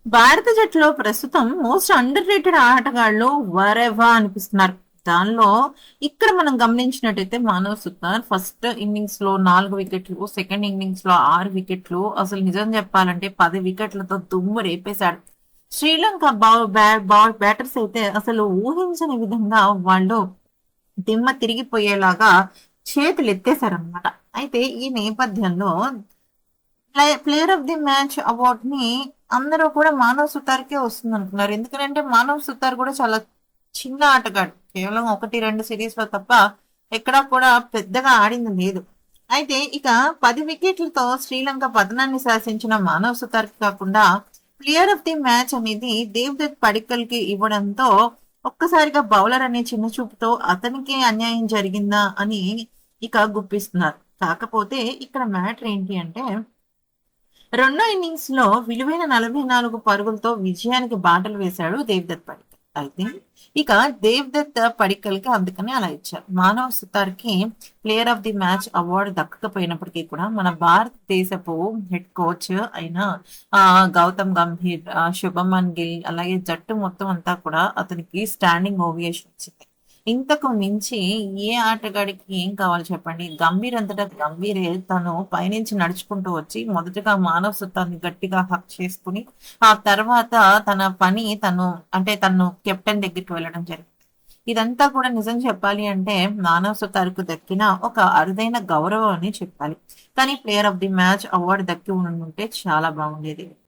భారత జట్టులో ప్రస్తుతం మోస్ట్ అండర్ రేటెడ్ ఆటగాళ్ళు వరెవా అనిపిస్తున్నారు. దానిలో ఇక్కడ మనం గమనించినట్టయితే మానవ్ సుతార్ ఫస్ట్ ఇన్నింగ్స్ లో 4 వికెట్లు, సెకండ్ ఇన్నింగ్స్ లో 6 వికెట్లు, అసలు నిజం చెప్పాలంటే 10 వికెట్లతో దుమ్ము రేపేశాడు. శ్రీలంక బ్యాటర్స్ అయితే అసలు ఊహించని విధంగా వాళ్ళు దిమ్మ తిరిగిపోయేలాగా చేతులు ఎత్తేసారనమాట. అయితే ఈ నేపథ్యంలో player of the match award ని అందరూ కూడా మానవ్ సుతార్కే వస్తుంది అనుకున్నారు. ఎందుకంటే మానవ్ సుతార్ కూడా చాలా చిన్న ఆటగాడు, కేవలం 1-2 సిరీస్ లో తప్ప ఎక్కడా కూడా పెద్దగా ఆడింది లేదు. అయితే ఇక 10 వికెట్లతో శ్రీలంక పతనాన్ని శాసించిన మానవ్ సుతార్ కి కాకుండా ప్లేయర్ ఆఫ్ ది మ్యాచ్ అనేది దేవ్దత్ పడిక్కల్ కి ఇవ్వడంతో ఒక్కసారిగా బౌలర్ అనే చిన్న చూపుతో అతనికి అన్యాయం జరిగిందా అని ఇక గుప్పిస్తున్నారు. కాకపోతే ఇక్కడ మ్యాటర్ ఏంటి అంటే రెండో ఇన్నింగ్స్ లో విలువైన 44 పరుగులతో విజయానికి బాటలు వేశాడు దేవ్దత్ పడిక్కల్. అయితే ఇక దేవ్దత్ పడిక్కల్ కి అందుకని అలా ఇచ్చారు. మానవ్ సుతార్ కి player of the match award దక్కకపోయినప్పటికీ కూడా మన భారతదేశపు హెడ్ కోచ్ అయిన గౌతమ్ గంభీర్, శుభమన్ గిల్, అలాగే జట్టు మొత్తం అంతా కూడా అతనికి స్టాండింగ్ ఓవియేషన్ ఇచ్చింది. ఇంతకు మించి ఏ ఆటగాడికి ఏం కావాలి చెప్పండి. గంభీర్ అంతటా గంభీరే తను పైనుంచి నడుచుకుంటూ వచ్చి మొదటగా మానవ సుతాన్ని గట్టిగా హక్ చేసుకుని ఆ తర్వాత తన పని తను కెప్టెన్ దగ్గరికి వెళ్ళడం జరిగింది. ఇదంతా కూడా నిజం చెప్పాలి అంటే మానవ్ సుతార్కు దక్కిన ఒక అరుదైన గౌరవం అని చెప్పాలి. కానీ player of the match award దక్కి ఉండుంటే చాలా బాగుండేది.